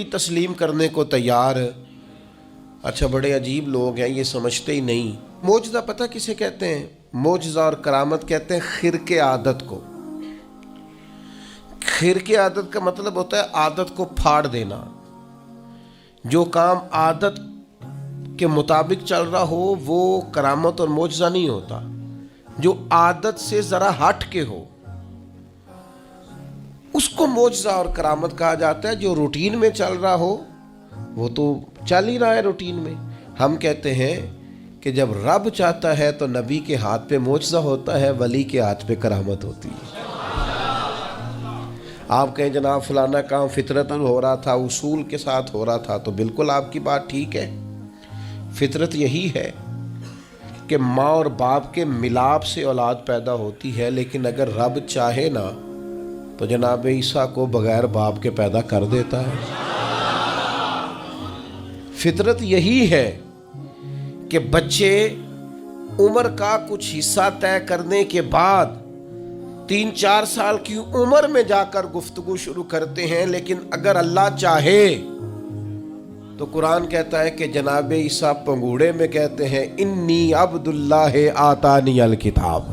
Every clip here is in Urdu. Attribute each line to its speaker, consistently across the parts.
Speaker 1: تسلیم کرنے کو تیار۔ اچھا، بڑے عجیب لوگ ہیں، یہ سمجھتے ہی نہیں۔ معجزہ پتہ کسے کہتے ہیں؟ معجزہ اور کرامت کہتے ہیں خرق عادت کو۔ خرق عادت کا مطلب ہوتا ہے عادت کو پھاڑ دینا۔ جو کام عادت کے مطابق چل رہا ہو وہ کرامت اور معجزہ نہیں ہوتا۔ جو عادت سے ذرا ہٹ کے ہو اس کو معجزہ اور کرامت کہا جاتا ہے۔ جو روٹین میں چل رہا ہو وہ تو چل ہی رہا ہے روٹین میں۔ ہم کہتے ہیں کہ جب رب چاہتا ہے تو نبی کے ہاتھ پہ معجزہ ہوتا ہے، ولی کے ہاتھ پہ کرامت ہوتی ہے۔ آپ کہیں جناب فلانا کام فطرتاً ہو رہا تھا، اصول کے ساتھ ہو رہا تھا، تو بالکل آپ کی بات ٹھیک ہے۔ فطرت یہی ہے کہ ماں اور باپ کے ملاپ سے اولاد پیدا ہوتی ہے، لیکن اگر رب چاہے نا تو جناب عیسیٰ کو بغیر باپ کے پیدا کر دیتا ہے۔ فطرت یہی ہے کہ بچے عمر کا کچھ حصہ طے کرنے کے بعد 3-4 سال کی عمر میں جا کر گفتگو شروع کرتے ہیں، لیکن اگر اللہ چاہے تو قرآن کہتا ہے کہ جناب عیسیٰ پنگوڑے میں کہتے ہیں انی عبد اللہ آتانی الکتاب،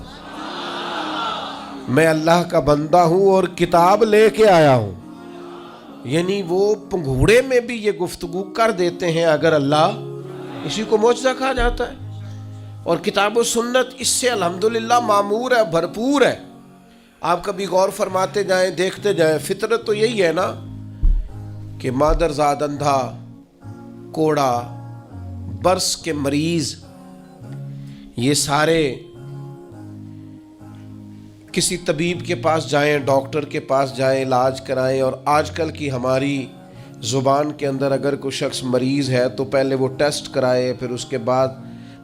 Speaker 1: میں اللہ کا بندہ ہوں اور کتاب لے کے آیا ہوں۔ یعنی وہ پنگوڑے میں بھی یہ گفتگو کر دیتے ہیں اگر اللہ، اسی کو معجزہ کہا جاتا ہے۔ اور کتاب و سنت اس سے الحمدللہ معمور ہے، بھرپور ہے۔ آپ کبھی غور فرماتے جائیں، دیکھتے جائیں، فطرت تو یہی ہے نا کہ مادرزاد اندھا، کوڑا، برس کے مریض، یہ سارے کسی طبیب کے پاس جائیں، ڈاکٹر کے پاس جائیں، علاج کرائیں۔ اور آج کل کی ہماری زبان کے اندر اگر کوئی شخص مریض ہے تو پہلے وہ ٹیسٹ کرائے، پھر اس کے بعد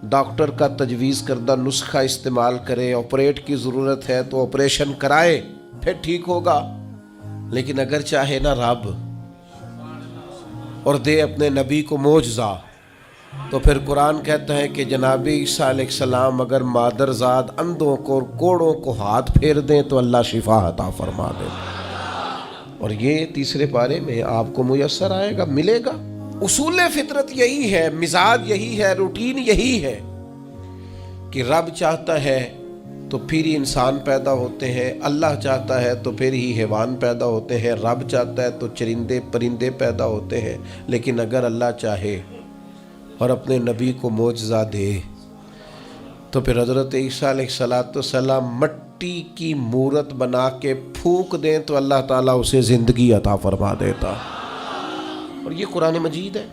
Speaker 1: ڈاکٹر کا تجویز کردہ نسخہ استعمال کرے، آپریٹ کی ضرورت ہے تو آپریشن کرائے، پھر ٹھیک ہوگا۔ لیکن اگر چاہے نا رب اور دے اپنے نبی کو معجزہ، تو پھر قرآن کہتا ہے کہ جناب عیسیٰ علیہ السلام اگر مادرزاد اندھوں کو اور کوڑوں کو ہاتھ پھیر دیں تو اللہ شفا عطا فرما دے۔ اور یہ تیسرے پارے میں آپ کو میسر آئے گا، ملے گا۔ اصول فطرت یہی ہے، مزاج یہی ہے، روٹین یہی ہے کہ رب چاہتا ہے تو پھر ہی انسان پیدا ہوتے ہیں، اللہ چاہتا ہے تو پھر ہی حیوان پیدا ہوتے ہیں، رب چاہتا ہے تو چرندے پرندے پیدا ہوتے ہیں۔ لیکن اگر اللہ چاہے اور اپنے نبی کو معجزہ دے تو پھر حضرت عیسیٰ علیہ السلام مٹی کی مورت بنا کے پھونک دیں تو اللہ تعالیٰ اسے زندگی عطا فرما دیتا۔ اور یہ قرآن مجید ہے۔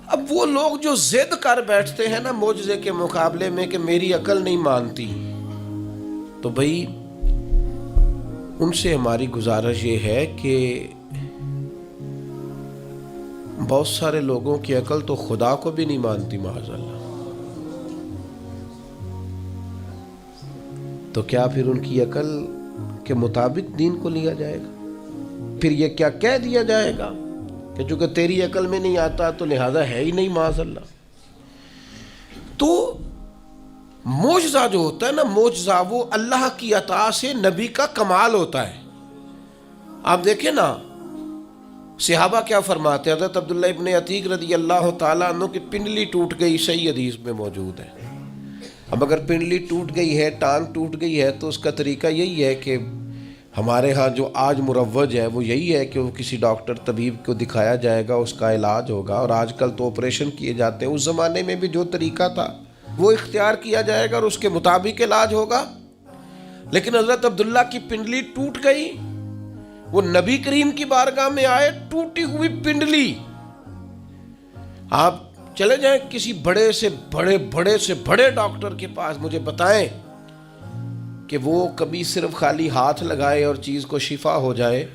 Speaker 1: اب وہ لوگ جو ضد کر بیٹھتے ہیں نا معجزے کے مقابلے میں کہ میری عقل نہیں مانتی، تو بھئی ان سے ہماری گزارش یہ ہے کہ بہت سارے لوگوں کی عقل تو خدا کو بھی نہیں مانتی معاذ اللہ، تو کیا پھر ان کی عقل کے مطابق دین کو لیا جائے گا؟ پھر یہ کیا کہہ دیا جائے گا کہ چونکہ تیری عقل میں نہیں آتا تو لہذا ہے ہی نہیں معاذ اللہ۔ تو معجزہ جو ہوتا ہے نا، معجزہ وہ اللہ کی عطا سے نبی کا کمال ہوتا ہے۔ آپ دیکھیں نا صحابہ کیا فرماتے ہیں، حضرت عبداللہ ابن عتیق رضی اللہ تعالیٰ عنہ کی پنڈلی ٹوٹ گئی، صحیح حدیث میں موجود ہے۔ اب اگر پنڈلی ٹوٹ گئی ہے، ٹانگ ٹوٹ گئی ہے، تو اس کا طریقہ یہی ہے کہ ہمارے ہاں جو آج مروج ہے وہ یہی ہے کہ وہ کسی ڈاکٹر طبیب کو دکھایا جائے گا، اس کا علاج ہوگا۔ اور آج کل تو آپریشن کیے جاتے ہیں، اس زمانے میں بھی جو طریقہ تھا وہ اختیار کیا جائے گا اور اس کے مطابق علاج ہوگا۔ لیکن حضرت عبداللہ کی پنڈلی ٹوٹ گئی، وہ نبی کریم کی بارگاہ میں آئے، ٹوٹی ہوئی پنڈلی۔ آپ چلے جائیں کسی بڑے سے بڑے ڈاکٹر کے پاس، مجھے بتائیں کہ وہ کبھی صرف خالی ہاتھ لگائے اور چیز کو شفا ہو جائے۔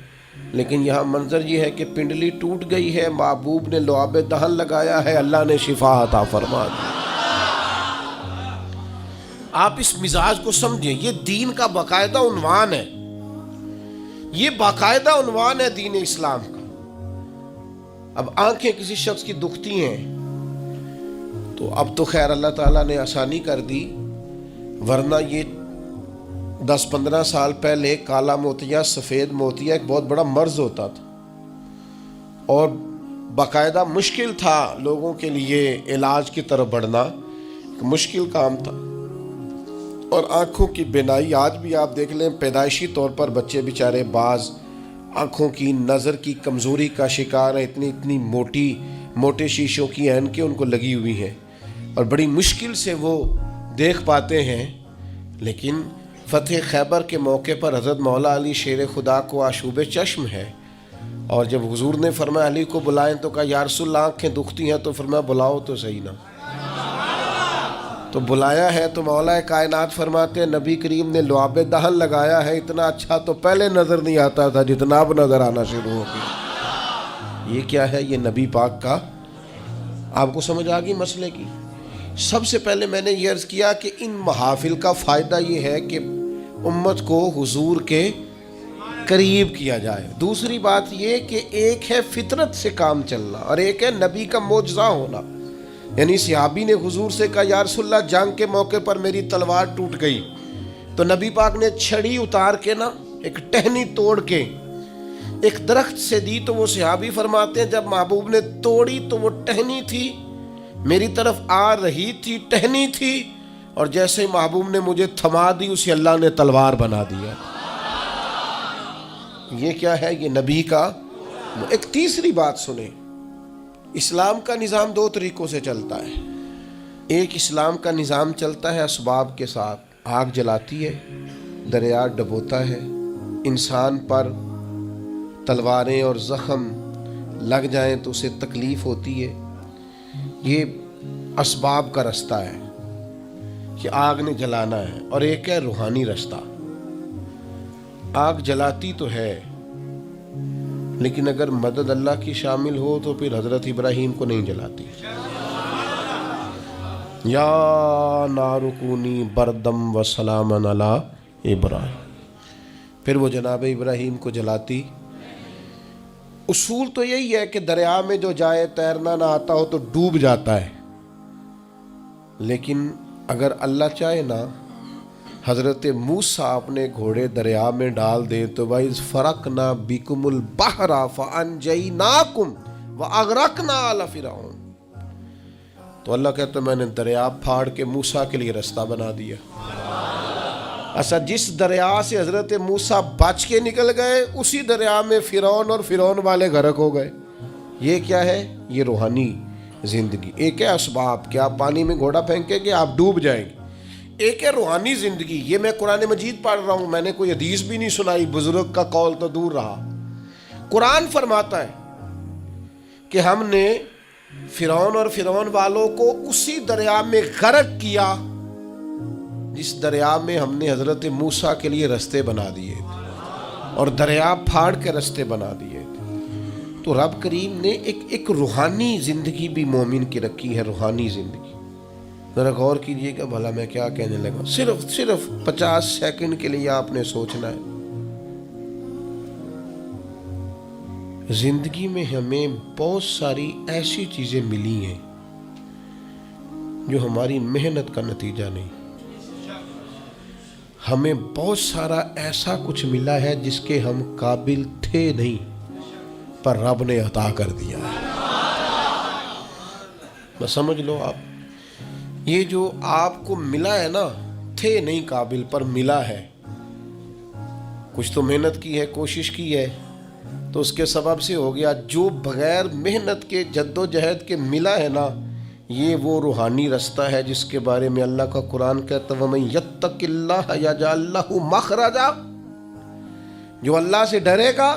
Speaker 1: لیکن یہاں منظر یہ ہے کہ پنڈلی ٹوٹ گئی ہے، محبوب نے لعاب دہن لگایا ہے، اللہ نے شفا عطا فرما دی۔ آپ اس مزاج کو سمجھیں، یہ دین کا باقاعدہ عنوان ہے، یہ باقاعدہ عنوان ہے دین اسلام کا۔ اب آنکھیں کسی شخص کی دکھتی ہیں تو اب تو خیر اللہ تعالیٰ نے آسانی کر دی، ورنہ یہ 10-15 سال پہلے کالا موتیا، سفید موتیا ایک بہت بڑا مرض ہوتا تھا۔ اور باقاعدہ مشکل تھا لوگوں کے لیے علاج کی طرف بڑھنا، مشکل کام تھا۔ اور آنکھوں کی بینائی آج بھی آپ دیکھ لیں، پیدائشی طور پر بچے بیچارے بعض آنکھوں کی نظر کی کمزوری کا شکار ہیں، اتنی موٹے شیشوں کی اینکیں ان کو لگی ہوئی ہیں اور بڑی مشکل سے وہ دیکھ پاتے ہیں۔ لیکن فتح خیبر کے موقع پر حضرت مولا علی شیر خدا کو آشوب چشم ہے، اور جب حضور نے فرمایا علی کو بلائیں تو کہا یا رسول اللہ آنکھیں دکھتی ہیں، تو فرمایا بلاؤ تو صحیح نا۔ تو بلایا ہے تو مولا کائنات فرماتے ہیں نبی کریم نے لعاب دہن لگایا ہے، اتنا اچھا تو پہلے نظر نہیں آتا تھا جتنا اب نظر آنا شروع ہو گیا۔ یہ کیا ہے؟ یہ نبی پاک کا، آپ کو سمجھ آ گئی مسئلے کی؟ سب سے پہلے میں نے یہ عرض کیا کہ ان محافل کا فائدہ یہ ہے کہ امت کو حضور کے قریب کیا جائے۔ دوسری بات یہ کہ ایک ہے فطرت سے کام چلنا اور ایک ہے نبی کا معجزہ ہونا۔ یعنی صحابی نے حضور سے کہا یا رسول اللہ جنگ کے موقع پر میری تلوار ٹوٹ گئی، تو نبی پاک نے چھڑی اتار کے نا ایک ٹہنی توڑ کے ایک درخت سے دی، تو وہ صحابی فرماتے ہیں جب محبوب نے توڑی تو وہ ٹہنی تھی میری طرف آ رہی تھی، ٹہنی تھی، اور جیسے ہی محبوب نے مجھے تھما دی اسے اللہ نے تلوار بنا دیا۔ یہ کیا ہے؟ یہ نبی کا۔ ایک تیسری بات سنیں، اسلام کا نظام دو طریقوں سے چلتا ہے۔ ایک اسلام کا نظام چلتا ہے اسباب کے ساتھ، آگ جلاتی ہے، دریا ڈبوتا ہے، انسان پر تلواریں اور زخم لگ جائیں تو اسے تکلیف ہوتی ہے، یہ اسباب کا رستہ ہے کہ آگ نے جلانا ہے۔ اور ایک ہے روحانی رستہ، آگ جلاتی تو ہے لیکن اگر مدد اللہ کی شامل ہو تو پھر حضرت ابراہیم کو نہیں جلاتی۔ یا نار کونی بردم و سلاما علی ابراہیم، پھر وہ جناب ابراہیم کو جلاتی۔ اصول تو یہی ہے کہ دریا میں جو جائے تیرنا نہ آتا ہو تو ڈوب جاتا ہے، لیکن اگر اللہ چاہے نا حضرت موسیٰ اپنے گھوڑے دریا میں ڈال دے تو وَإِذْ فَرَقْنَا بِكُمُ الْبَحْرَ فَأَنْجَيْنَاكُمْ وَأَغْرَقْنَا آلَ فِرْعَوْنَ، تو اللہ کہتا ہے میں نے دریا پھاڑ کے موسیٰ کے لیے رستہ بنا دیا۔ اچھا، جس دریا سے حضرت موسیٰ بچ کے نکل گئے اسی دریا میں فرعون اور فرعون والے غرق ہو گئے۔ یہ کیا ہے؟ یہ روحانی زندگی۔ ایک ہے اسباب کہ آپ پانی میں گھوڑا پھینکیں گے آپ ڈوب جائیں گے، ایک ہے روحانی زندگی۔ یہ میں قرآن مجید پڑھ رہا ہوں، میں نے کوئی حدیث بھی نہیں سنائی، بزرگ کا قول تو دور رہا۔ قرآن فرماتا ہے کہ ہم نے فرعون اور فرعون والوں کو اسی دریا میں غرق کیا جس دریا میں ہم نے حضرت موسیٰ کے لیے رستے بنا دیے تھے اور دریا پھاڑ کے رستے بنا دیے تھے۔ تو رب کریم نے ایک روحانی زندگی بھی مومن کی رکھی ہے، روحانی زندگی۔ ذرا غور کیجئے کہ بھلا میں کیا کہنے لگا، صرف 50 سیکنڈ کے لیے آپ نے سوچنا ہے۔ زندگی میں ہمیں بہت ساری ایسی چیزیں ملی ہیں جو ہماری محنت کا نتیجہ نہیں، ہمیں بہت سارا ایسا کچھ ملا ہے جس کے ہم قابل تھے نہیں پر رب نے عطا کر دیا ہے۔ بس سمجھ لو آپ، یہ جو آپ کو ملا ہے نا، تھے نہیں قابل پر ملا ہے، کچھ تو محنت کی ہے، کوشش کی ہے تو اس کے سبب سے ہو گیا۔ جو بغیر محنت کے جد و جہد کے ملا ہے نا، یہ وہ روحانی رستہ ہے جس کے بارے میں اللہ کا قرآن کہتا ہے وَمَن يَتَّقِ اللَّهَ يَجْعَل لَّهُ مَخْرَجًا، جو اللہ سے ڈرے گا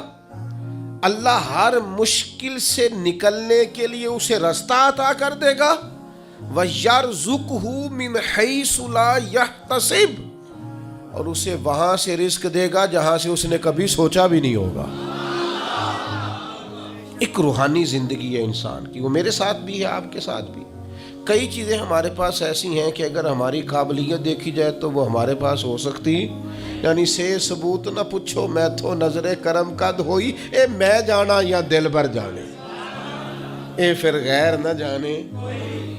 Speaker 1: اللہ ہر مشکل سے نکلنے کے لیے اسے رستہ عطا کر دے گا، وَيَرْزُقْهُ مِنْ حَيْثُ لَا يَحْتَسِبُ، اور اسے وہاں سے رزق دے گا جہاں سے اس نے کبھی سوچا بھی نہیں ہوگا۔ ایک روحانی زندگی ہے انسان کی، وہ میرے ساتھ بھی ہے، آپ کے ساتھ بھی۔ کئی چیزیں ہمارے پاس ایسی ہیں کہ اگر ہماری قابلیت دیکھی جائے تو وہ ہمارے پاس ہو سکتی، یعنی سے ثبوت نہ پوچھو میں تو نظر کرم قد ہوئی، اے میں جانا یا دل بھر جانے، اے پھر غیر نہ جانے۔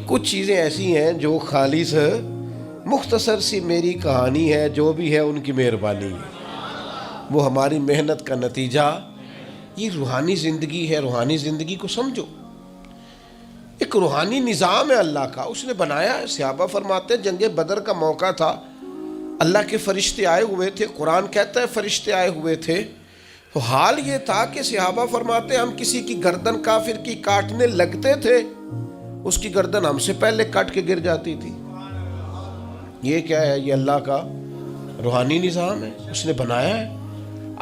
Speaker 1: کچھ چیزیں ایسی ہیں جو خالص مختصر سی میری کہانی ہے، جو بھی ہے ان کی مہربانی ہے، وہ ہماری محنت کا نتیجہ یہ روحانی زندگی ہے. روحانی زندگی کو سمجھو. ایک روحانی نظام ہے اللہ کا, اس نے بنایا ہے. صحابہ فرماتے ہیں جنگ بدر کا موقع تھا, اللہ کے فرشتے آئے ہوئے تھے, قرآن کہتا ہے فرشتے آئے ہوئے تھے. تو حال یہ تھا کہ صحابہ فرماتے ہیں ہم کسی کی گردن کافر کی کاٹنے لگتے تھے, اس کی گردن ہم سے پہلے کٹ کے گر جاتی تھی. یہ کیا ہے؟ یہ اللہ کا روحانی نظام ہے, اس نے بنایا ہے.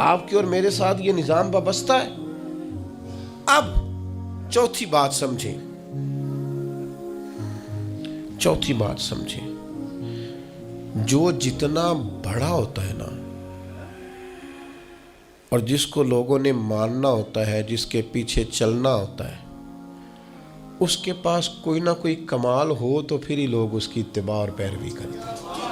Speaker 1: آپ کے اور میرے ساتھ یہ نظام وابستہ ہے. اب چوتھی بات سمجھیں, چوتھی بات سمجھیں. جو جتنا بڑا ہوتا ہے نا, اور جس کو لوگوں نے ماننا ہوتا ہے, جس کے پیچھے چلنا ہوتا ہے, اس کے پاس کوئی نہ کوئی کمال ہو تو پھر ہی لوگ اس کی اتباع اور پیروی کرتے ہیں.